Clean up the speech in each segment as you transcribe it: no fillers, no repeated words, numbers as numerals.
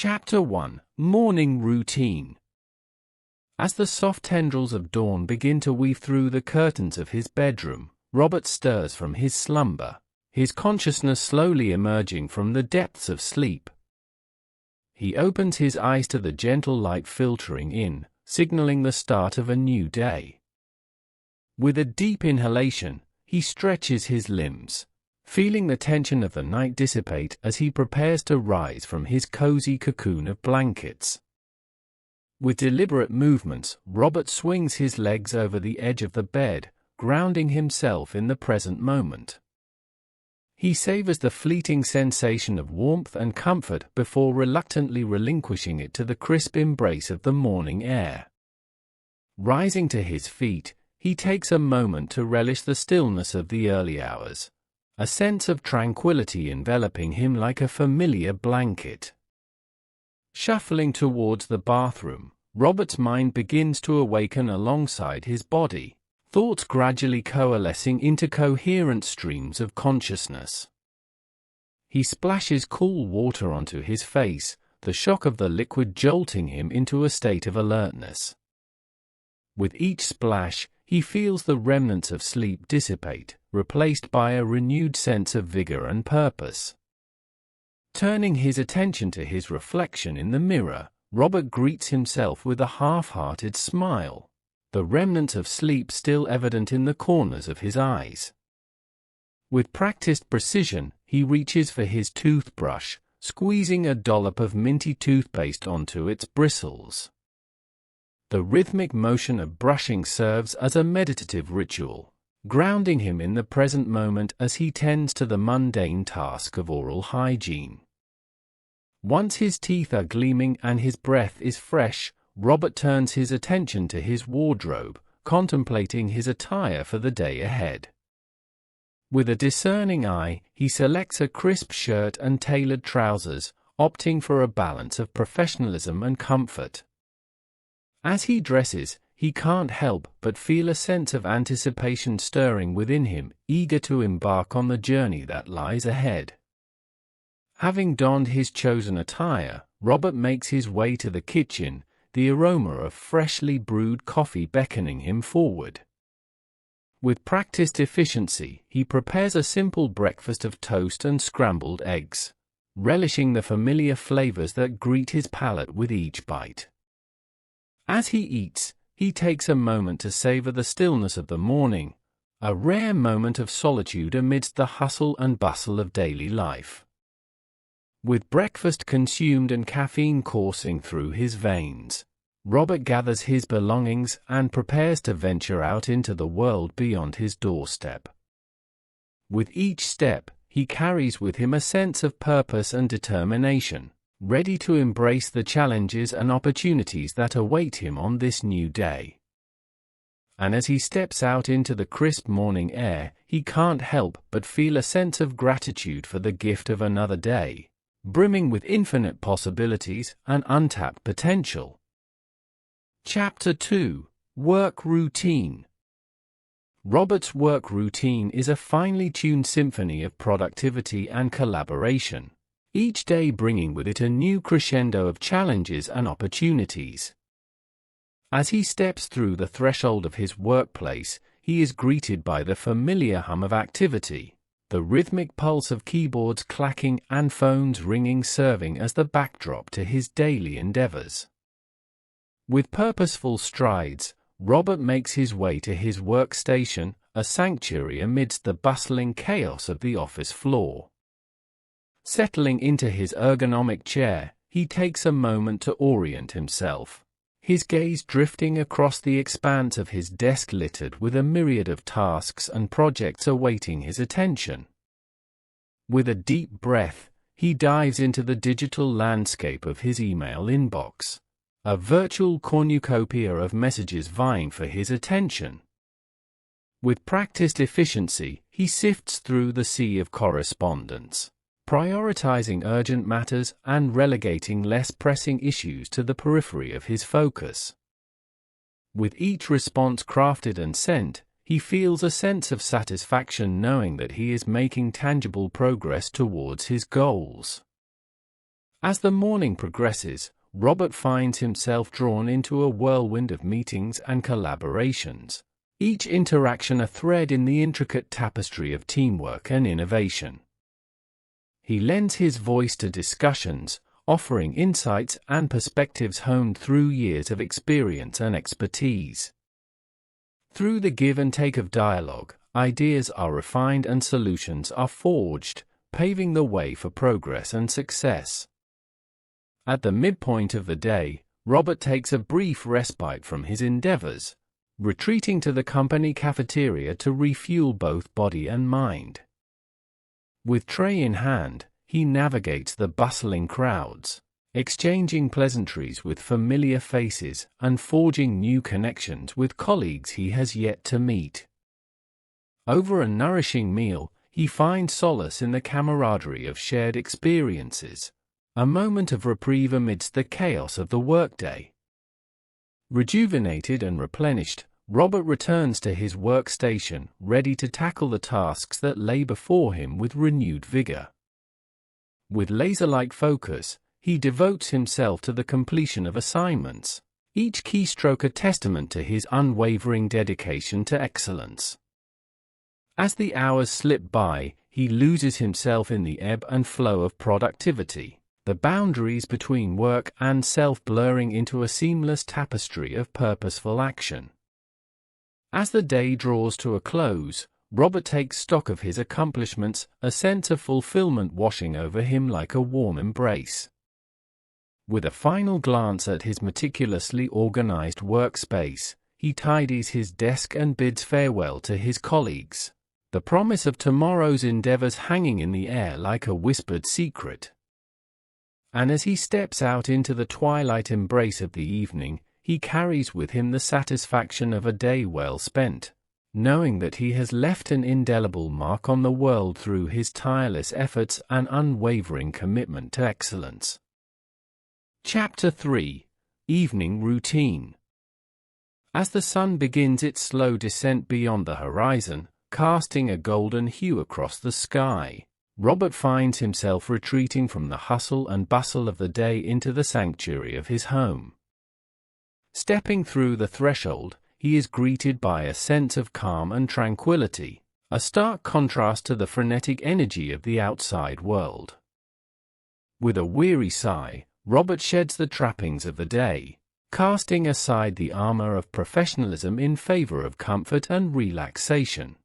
Chapter 1: Morning Routine. As the soft tendrils of dawn begin to weave through the curtains of his bedroom, Robert stirs from his slumber, his consciousness slowly emerging from the depths of sleep. He opens his eyes to the gentle light filtering in, signaling the start of a new day. With a deep inhalation, he stretches his limbs, feeling the tension of the night dissipate as he prepares to rise from his cozy cocoon of blankets. With deliberate movements, Robert swings his legs over the edge of the bed, grounding himself in the present moment. He savors the fleeting sensation of warmth and comfort before reluctantly relinquishing it to the crisp embrace of the morning air. Rising to his feet, he takes a moment to relish the stillness of the early hours, a sense of tranquility enveloping him like a familiar blanket. Shuffling towards the bathroom, Robert's mind begins to awaken alongside his body, thoughts gradually coalescing into coherent streams of consciousness. He splashes cool water onto his face, the shock of the liquid jolting him into a state of alertness. With each splash, he feels the remnants of sleep dissipate, replaced by a renewed sense of vigor and purpose. Turning his attention to his reflection in the mirror, Robert greets himself with a half-hearted smile, the remnants of sleep still evident in the corners of his eyes. With practiced precision, he reaches for his toothbrush, squeezing a dollop of minty toothpaste onto its bristles. The rhythmic motion of brushing serves as a meditative ritual, grounding him in the present moment as he tends to the mundane task of oral hygiene. Once his teeth are gleaming and his breath is fresh, Robert turns his attention to his wardrobe, contemplating his attire for the day ahead. With a discerning eye, he selects a crisp shirt and tailored trousers, opting for a balance of professionalism and comfort. As he dresses, he can't help but feel a sense of anticipation stirring within him, eager to embark on the journey that lies ahead. Having donned his chosen attire, Robert makes his way to the kitchen, the aroma of freshly brewed coffee beckoning him forward. With practiced efficiency, he prepares a simple breakfast of toast and scrambled eggs, relishing the familiar flavors that greet his palate with each bite. As he eats, he takes a moment to savor the stillness of the morning, a rare moment of solitude amidst the hustle and bustle of daily life. With breakfast consumed and caffeine coursing through his veins, Robert gathers his belongings and prepares to venture out into the world beyond his doorstep. With each step, he carries with him a sense of purpose and determination, ready to embrace the challenges and opportunities that await him on this new day. And as he steps out into the crisp morning air, he can't help but feel a sense of gratitude for the gift of another day, brimming with infinite possibilities and untapped potential. Chapter 2: Work Routine. Robert's work routine is a finely tuned symphony of productivity and collaboration, each day bringing with it a new crescendo of challenges and opportunities. As he steps through the threshold of his workplace, he is greeted by the familiar hum of activity, the rhythmic pulse of keyboards clacking and phones ringing serving as the backdrop to his daily endeavors. With purposeful strides, Robert makes his way to his workstation, a sanctuary amidst the bustling chaos of the office floor. Settling into his ergonomic chair, he takes a moment to orient himself, his gaze drifting across the expanse of his desk littered with a myriad of tasks and projects awaiting his attention. With a deep breath, he dives into the digital landscape of his email inbox, a virtual cornucopia of messages vying for his attention. With practiced efficiency, he sifts through the sea of correspondence, prioritizing urgent matters and relegating less pressing issues to the periphery of his focus. With each response crafted and sent, he feels a sense of satisfaction knowing that he is making tangible progress towards his goals. As the morning progresses, Robert finds himself drawn into a whirlwind of meetings and collaborations, each interaction a thread in the intricate tapestry of teamwork and innovation. He lends his voice to discussions, offering insights and perspectives honed through years of experience and expertise. Through the give and take of dialogue, ideas are refined and solutions are forged, paving the way for progress and success. At the midpoint of the day, Robert takes a brief respite from his endeavors, retreating to the company cafeteria to refuel both body and mind. With tray in hand, he navigates the bustling crowds, exchanging pleasantries with familiar faces and forging new connections with colleagues he has yet to meet. Over a nourishing meal, he finds solace in the camaraderie of shared experiences, a moment of reprieve amidst the chaos of the workday. Rejuvenated and replenished, Robert returns to his workstation, ready to tackle the tasks that lay before him with renewed vigor. With laser-like focus, he devotes himself to the completion of assignments, each keystroke a testament to his unwavering dedication to excellence. As the hours slip by, he loses himself in the ebb and flow of productivity, the boundaries between work and self blurring into a seamless tapestry of purposeful action. As the day draws to a close, Robert takes stock of his accomplishments, a sense of fulfillment washing over him like a warm embrace. With a final glance at his meticulously organized workspace, he tidies his desk and bids farewell to his colleagues, the promise of tomorrow's endeavors hanging in the air like a whispered secret. And as he steps out into the twilight embrace of the evening, he carries with him the satisfaction of a day well spent, knowing that he has left an indelible mark on the world through his tireless efforts and unwavering commitment to excellence. Chapter 3: Evening Routine. As the sun begins its slow descent beyond the horizon, casting a golden hue across the sky, Robert finds himself retreating from the hustle and bustle of the day into the sanctuary of his home. Stepping through the threshold, he is greeted by a sense of calm and tranquility, a stark contrast to the frenetic energy of the outside world. With a weary sigh, Robert sheds the trappings of the day, casting aside the armor of professionalism in favor of comfort and relaxation.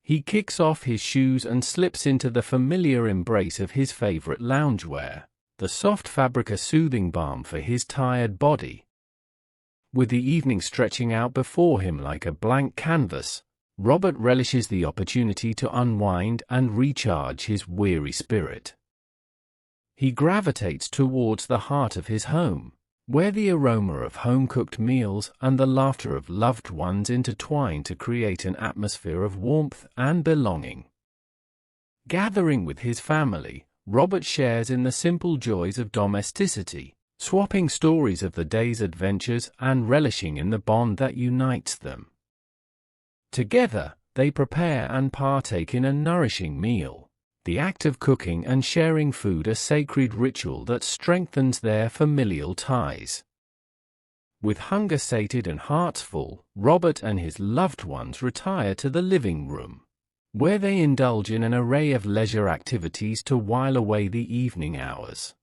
He kicks off his shoes and slips into the familiar embrace of his favorite loungewear, the soft fabric a soothing balm for his tired body. With the evening stretching out before him like a blank canvas, Robert relishes the opportunity to unwind and recharge his weary spirit. He gravitates towards the heart of his home, where the aroma of home-cooked meals and the laughter of loved ones intertwine to create an atmosphere of warmth and belonging. Gathering with his family, Robert shares in the simple joys of domesticity, swapping stories of the day's adventures and relishing in the bond that unites them. Together, they prepare and partake in a nourishing meal, the act of cooking and sharing food a sacred ritual that strengthens their familial ties. With hunger sated and hearts full, Robert and his loved ones retire to the living room, where they indulge in an array of leisure activities to while away the evening hours.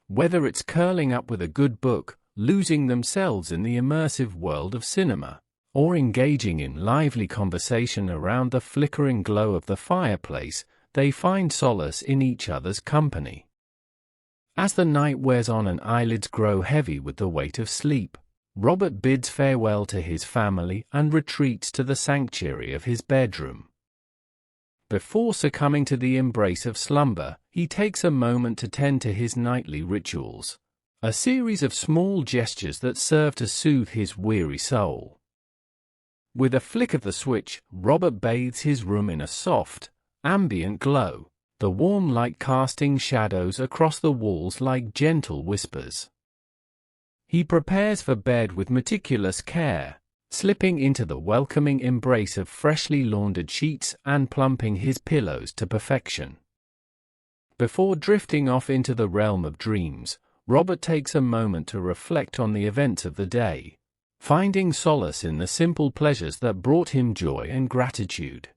Whether it's curling up with a good book, losing themselves in the immersive world of cinema, or engaging in lively conversation around the flickering glow of the fireplace, they find solace in each other's company. As the night wears on and eyelids grow heavy with the weight of sleep, Robert bids farewell to his family and retreats to the sanctuary of his bedroom. Before succumbing to the embrace of slumber, he takes a moment to tend to his nightly rituals, a series of small gestures that serve to soothe his weary soul. With a flick of the switch, Robert bathes his room in a soft, ambient glow, the warm light casting shadows across the walls like gentle whispers. He prepares for bed with meticulous care, slipping into the welcoming embrace of freshly laundered sheets and plumping his pillows to perfection. Before drifting off into the realm of dreams, Robert takes a moment to reflect on the events of the day, finding solace in the simple pleasures that brought him joy and gratitude.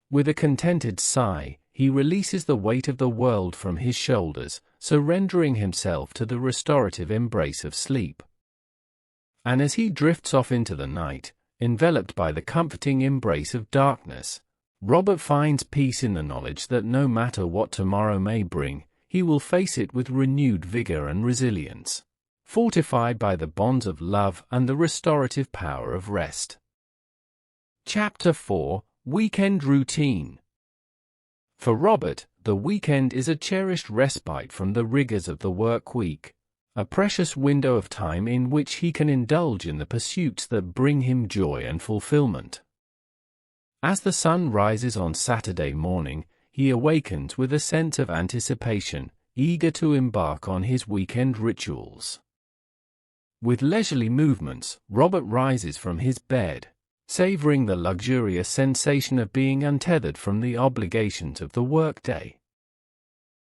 With a contented sigh, he releases the weight of the world from his shoulders, surrendering himself to the restorative embrace of sleep. And as he drifts off into the night, enveloped by the comforting embrace of darkness, Robert finds peace in the knowledge that no matter what tomorrow may bring, he will face it with renewed vigor and resilience, fortified by the bonds of love and the restorative power of rest. Chapter 4: Weekend Routine. For Robert, the weekend is a cherished respite from the rigors of the work week, a precious window of time in which he can indulge in the pursuits that bring him joy and fulfillment. As the sun rises on Saturday morning, he awakens with a sense of anticipation, eager to embark on his weekend rituals. With leisurely movements, Robert rises from his bed, savoring the luxurious sensation of being untethered from the obligations of the workday.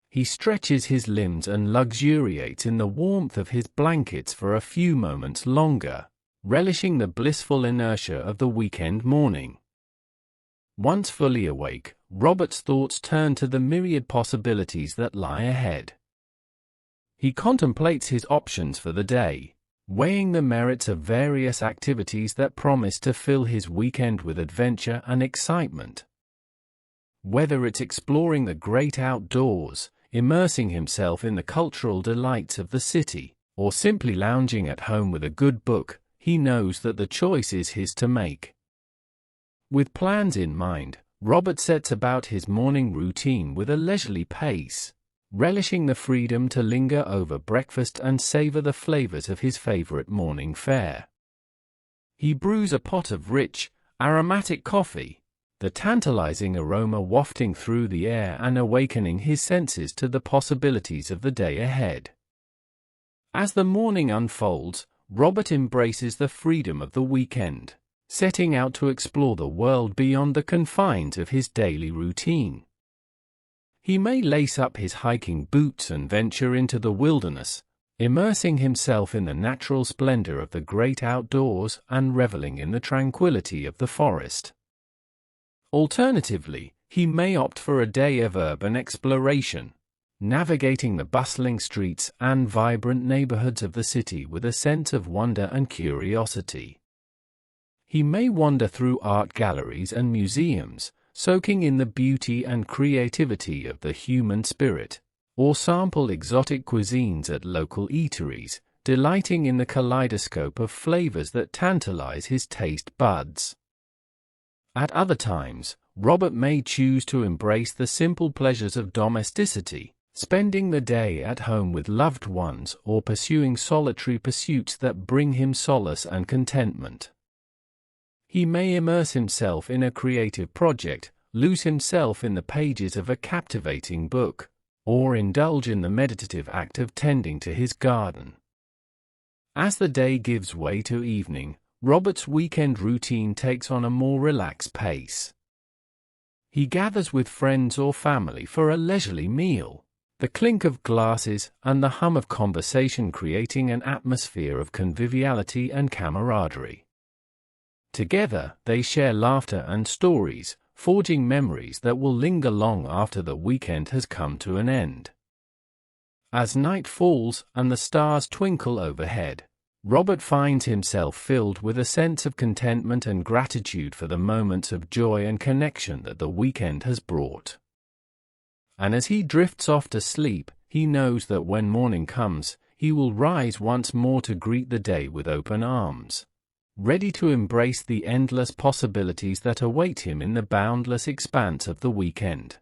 He stretches his limbs and luxuriates in the warmth of his blankets for a few moments longer, relishing the blissful inertia of the weekend morning. Once fully awake, Robert's thoughts turn to the myriad possibilities that lie ahead. He contemplates his options for the day, weighing the merits of various activities that promise to fill his weekend with adventure and excitement. Whether it's exploring the great outdoors, immersing himself in the cultural delights of the city, or simply lounging at home with a good book, he knows that the choice is his to make. With plans in mind, Robert sets about his morning routine with a leisurely pace, relishing the freedom to linger over breakfast and savor the flavors of his favorite morning fare. He brews a pot of rich, aromatic coffee, the tantalizing aroma wafting through the air and awakening his senses to the possibilities of the day ahead. As the morning unfolds, Robert embraces the freedom of the weekend, setting out to explore the world beyond the confines of his daily routine. He may lace up his hiking boots and venture into the wilderness, immersing himself in the natural splendor of the great outdoors and reveling in the tranquility of the forest. Alternatively, he may opt for a day of urban exploration, navigating the bustling streets and vibrant neighborhoods of the city with a sense of wonder and curiosity. He may wander through art galleries and museums, soaking in the beauty and creativity of the human spirit, or sample exotic cuisines at local eateries, delighting in the kaleidoscope of flavors that tantalize his taste buds. At other times, Robert may choose to embrace the simple pleasures of domesticity, spending the day at home with loved ones or pursuing solitary pursuits that bring him solace and contentment. He may immerse himself in a creative project, lose himself in the pages of a captivating book, or indulge in the meditative act of tending to his garden. As the day gives way to evening, Robert's weekend routine takes on a more relaxed pace. He gathers with friends or family for a leisurely meal, the clink of glasses and the hum of conversation creating an atmosphere of conviviality and camaraderie. Together, they share laughter and stories, forging memories that will linger long after the weekend has come to an end. As night falls and the stars twinkle overhead, Robert finds himself filled with a sense of contentment and gratitude for the moments of joy and connection that the weekend has brought. And as he drifts off to sleep, he knows that when morning comes, he will rise once more to greet the day with open arms, ready to embrace the endless possibilities that await him in the boundless expanse of the weekend.